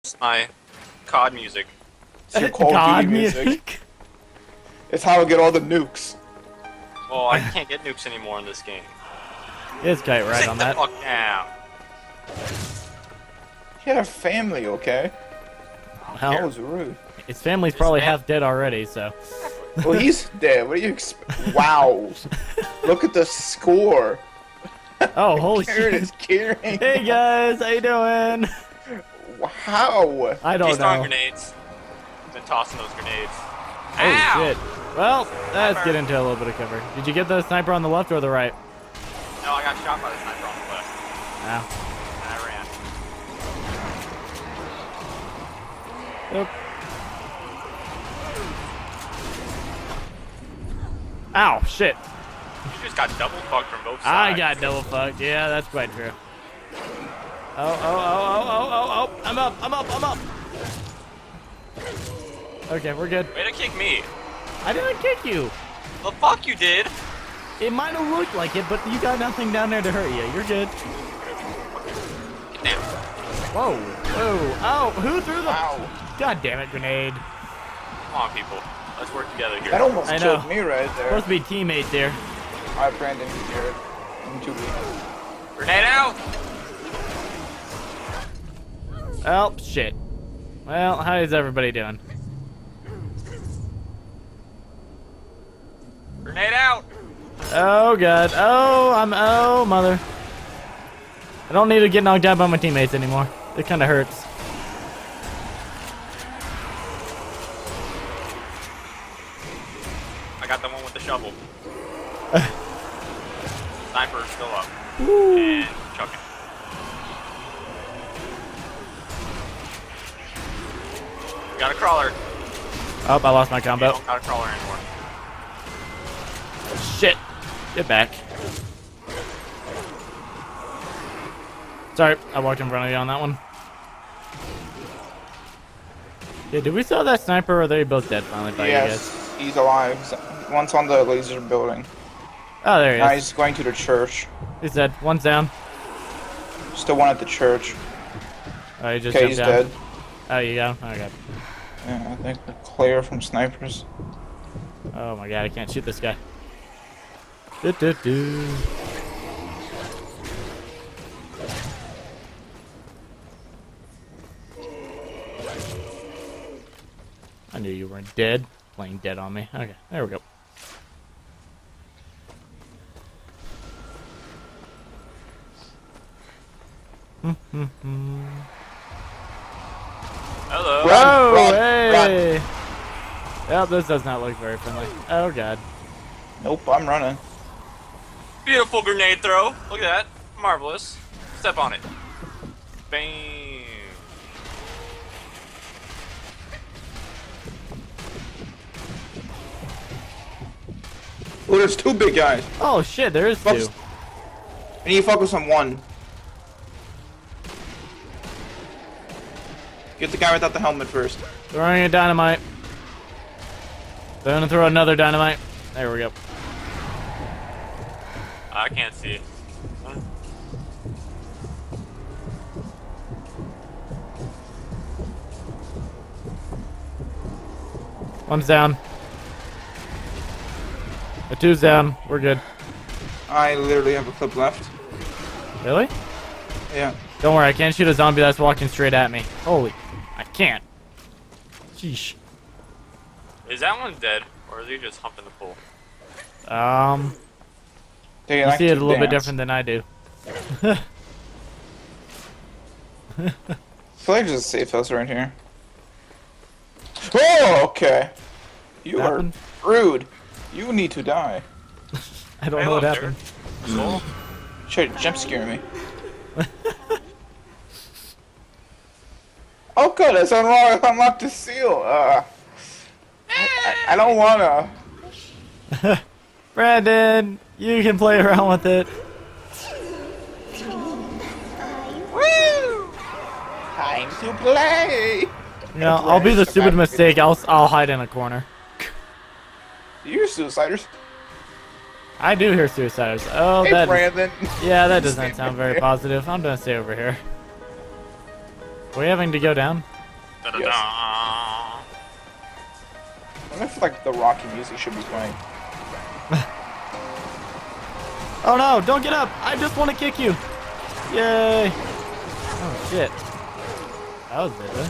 It's my COD music. It's your Call of Duty music. It's how I get all the nukes. Well, I can't get nukes anymore in this game. It's quite right Sit on the that. fuck down. He had a family, okay? That Well, was rude. his family's probably man- half dead already, so. Well, he's dead. What do you expect? Wow. Look at the score. Oh, holy Karen shit. is carrying. Hey guys, how you doing? Wow. I don't He's throwing know. grenades. He's been tossing those grenades. Oh Ow! shit. Well, let's Cover. get into a little bit of cover. Did you get the sniper on the left or the right? No, I got shot by the sniper on the left. Ow. And I ran. Oop. Ow, shit. You just got double fucked from both I sides. got double fucked. Yeah, that's quite true. Oh. I'm up. Okay, we're good. Way to kick me. I didn't kick you. The fuck you did? It might have looked like it, but you got nothing down there to hurt you. You're good. Get down. Whoa. Oh, who threw the... Wow. God damn it, grenade. Come on, people. Let's work together here. That almost I know. killed me right there. Supposed to be teammates here. Alright, Brandon, you're in 2 weeks. Grenade out! Oh, shit. Well, how is everybody doing? Grenade out! Oh, God. Oh, mother. I don't need to get knocked out by my teammates anymore. It kind of hurts. I got the one with the shovel. Sniper's still up. And chucking. We got a crawler. Oh, I lost my We combo. don't got a crawler anymore. Shit. Get back. Sorry, I walked in front of you on that one. Yeah, did we saw that sniper or are they both dead finally by you guys? Yes, he's alive. One's on the laser building. Oh, there he Now is. he's going to the church. He's dead. One's down. Still one at the church. Oh, he just Okay, jumped he's down. dead. Oh, you got him? Okay. Yeah, I think the clear from snipers. Oh my god, I can't shoot this guy. Do. I knew you weren't dead. Playing dead on me. Okay, there we go. Hello. Whoa, Run, hey! Yep, this does not look very friendly. Oh god. Nope, I'm running. Beautiful grenade throw. Look at that. Marvelous. Step on it. Bam. Oh, there's 2 big guys. Oh shit, there is two. I need to focus on one. Get the guy without the helmet first. Throwing a dynamite. They're gonna throw another dynamite. There we go. I can't see. One's down. The 2's down. We're good. I literally have a clip left. Really? Yeah. Don't worry, I can't shoot a zombie that's walking straight at me. Holy, I can't. Sheesh. Is that one dead? Or is he just humping the pool? They You like see it to a little bit dance. different than I do. I feel like there's a safe house right here. Oh, okay. You are Happened? rude. You need to die. I don't Hey, know what look, happened. Soul? Try to jump scare me. Oh, good. It's unlocked the seal. I don't wanna. Brandon, you can play around with it. Woo! Time to play. You know, I'll be the stupid mistake. I'll hide in a corner. You're suiciders. I do hear suicides. Oh, Hey, that. Brandon. Yeah, that doesn't Stand sound right very there. positive. I'm gonna stay over here. Are we having to go down? Da-da-da. I feel like the Rocky music should be playing. Oh no, don't get up. I just want to kick you. Yay. Oh shit. That was better.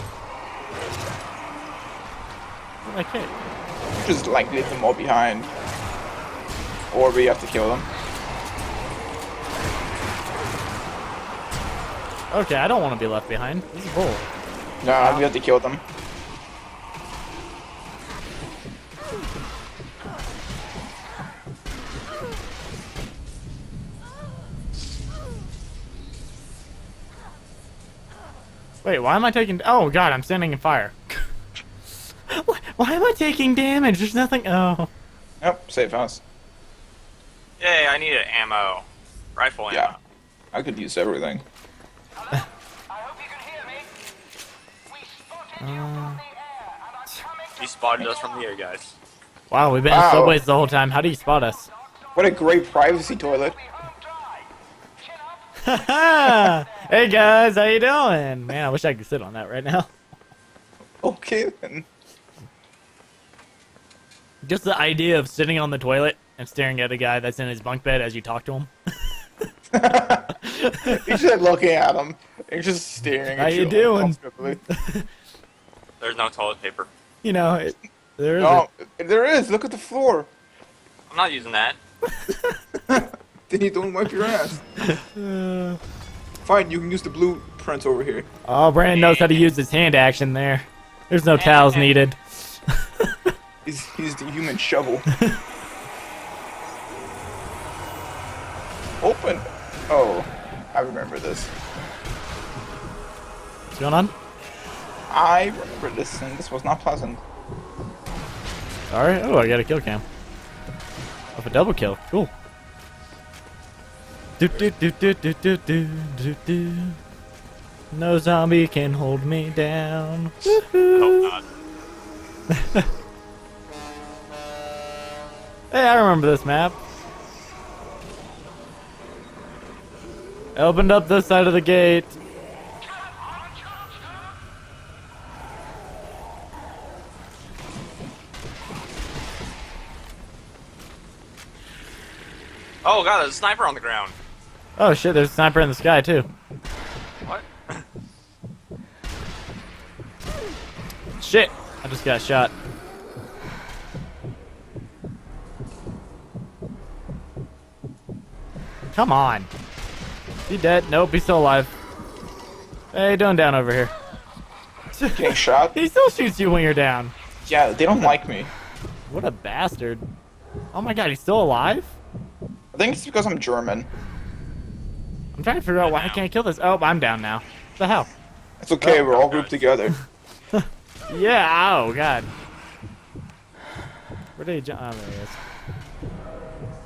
What did I kick? Just like leave them all behind. Or we have to kill them. Okay, I don't want to be left behind. This is bull. No, we have to kill them. Wait, why am I taking... Oh god, I'm standing in fire. Why am I taking damage? There's nothing... Oh. Yep, safe house. Yay, I needed ammo. Rifle ammo. Yeah. I could use everything. I hope you can hear me. We spotted you from the air and are coming He spotted us from the air, guys. Wow, we've been in Wow. subways the whole time. How do you spot us? What a great privacy toilet. to home dry. Chin up. Hey guys, how you doing? Man, I wish I could sit on that right now. Okay then. Just the idea of sitting on the toilet and staring at a guy that's in his bunk bed as you talk to him. You're just looking at him. You're just staring How at you doing? uncomfortably. There's no toilet paper. You know, there is No, there is. Look at the floor. I'm not using that. Then you don't wipe your ass. a... Fine, you can use the blueprints over here. Oh, Brandon knows how to use his hand action there. There's no towels needed. He's the human shovel. Open. Oh, I remember this. What's going on? I remember this, and this was not pleasant. Sorry. Oh, I got a kill cam. Of a double kill. Cool. Do do do do do do do do do. No zombie can hold me down. Oh god. Hey, I remember this map. I opened up this side of the gate. Oh god, there's a sniper on the ground. Oh shit, there's a sniper in the sky too. What? Shit, I just got shot. Come on. He dead? Nope, he's still alive. Hey, doing down over here. Getting shot? He still shoots you when you're down. Yeah, they don't like me. What a bastard. Oh my god, he's still alive? I think it's because I'm German. I'm trying to figure out why I can't kill this. Oh, I'm down now. What the hell? It's okay, we're all grouped together. Yeah, oh god. Where did he jump? Oh, there he is.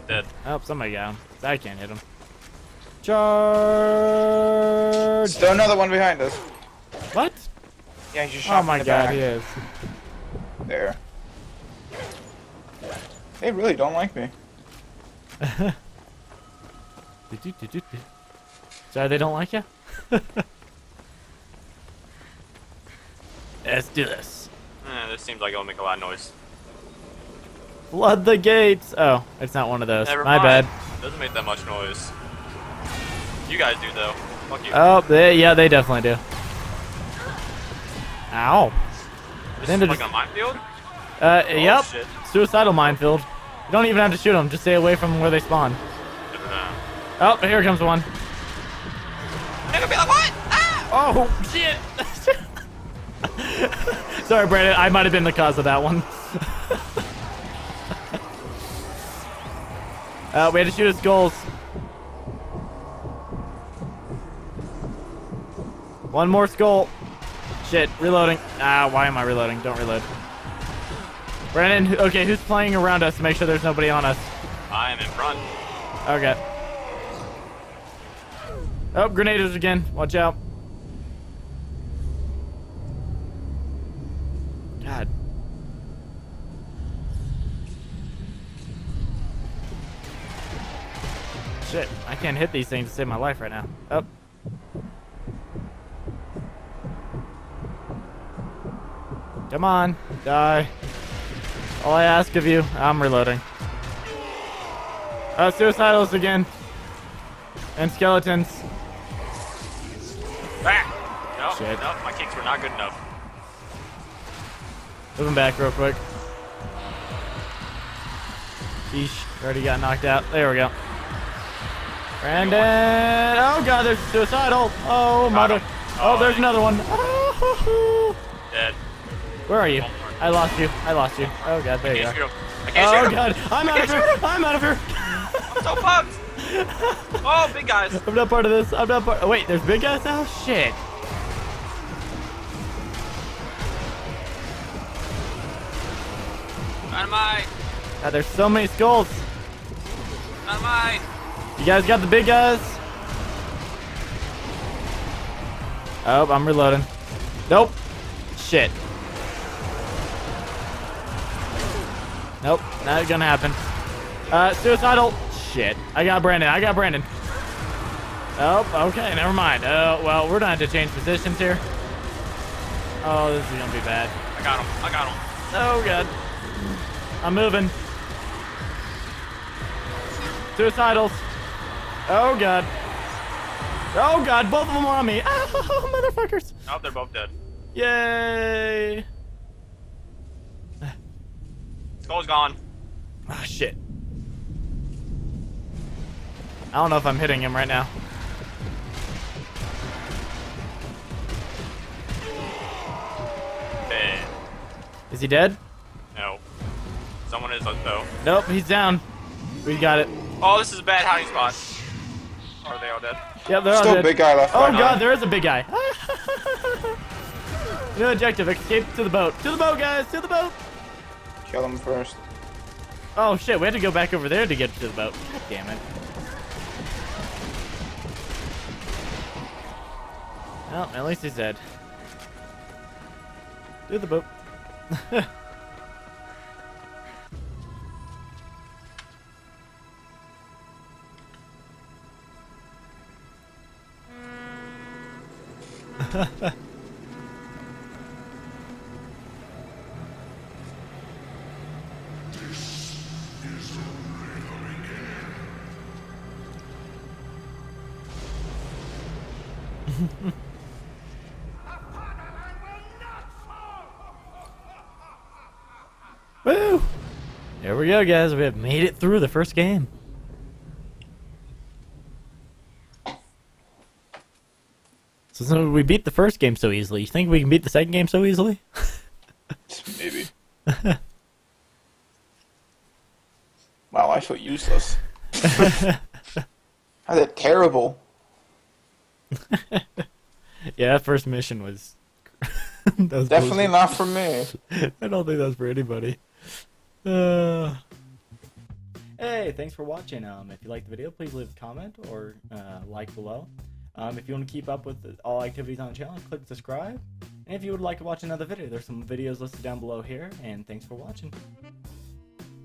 Dead. Oh, somebody got him. I can't hit him. Charge! Still another one behind us. What? Yeah, he's just shot Oh my in the god, back. he is. There. They really don't like me. Sorry, they don't like you? Let's do this. This seems like it'll make a lot of noise. Flood the gates! Oh, it's not one of those. Never My mind. bad. Doesn't make that much noise. You guys do though. Fuck you. Oh, yeah, they definitely do. Ow. This then is to like a minefield? Yep. Shit. Suicidal minefield. You don't even have to shoot them. Just stay away from where they spawn. Oh, here comes one. They're gonna be like, what? Ah! Oh, shit! Sorry, Brandon. I might have been the cause of that one. We had to shoot his goals. One more skull. Shit, reloading. Ah, why am I reloading? Don't reload. Brandon, okay, who's playing around us to make sure there's nobody on us? I am in front. Okay. Oh, grenades again. Watch out. God. Shit, I can't hit these things to save my life right now. Oh. Come on, die. All I ask of you, I'm reloading. Suicidals again. And skeletons. Ah! No, Shit. no, my kicks were not good enough. Moving back real quick. Sheesh, already got knocked out. There we go. Brandon! Oh god, there's suicidal! Oh, mother. Oh, there's another one. Dead. Where are you? I lost you. I lost you. Oh god, there you Can't shoot are. him. I can't shoot Oh him. god, I'm out of here! I'm out of here! I'm so pumped. Oh, big guys. I'm not part of this. I'm not part. Oh, wait, there's big guys now? Shit. Dynamite. God, there's so many skulls. Dynamite. You guys got the big guys? Oh, I'm reloading. Nope. Shit. Nope, not gonna happen. Suicidal. Shit. I got Brandon. I got Brandon. Oh, okay, never mind. Well, we're gonna have to change positions here. Oh, this is gonna be bad. I got him. I got him. Oh, God. I'm moving. Suicidals. Oh, God. Oh, God, both of them are on me. Oh, motherfuckers. Oh, they're both dead. Yay. Skull's gone. Ah, shit. I don't know if I'm hitting him right now. Dead. Is he dead? No. Someone is though. Nope, he's down. We got it. Oh, this is a bad hiding spot. Are they all dead? Yep, they're all Still dead. big guy left. Oh, behind. God, there is a big guy. New objective, escape to the boat. To the boat, guys, to the boat. Kill him first. Oh, shit, we had to go back over there to get to the boat. God damn it. Well, at least he's dead. To the boat. Woo! There we go, guys. We have made it through the first game. So we beat the first game so easily. You think we can beat the second game so easily? Maybe. Wow, I feel useless. That's terrible. Yeah, that first mission was... that was Definitely not for me. I don't think that's for anybody. Hey, thanks for watching. If you liked the video, please leave a comment or like below. If you want to keep up with all activities on the channel, click subscribe. And if you would like to watch another video, there's some videos listed down below here. And thanks for watching.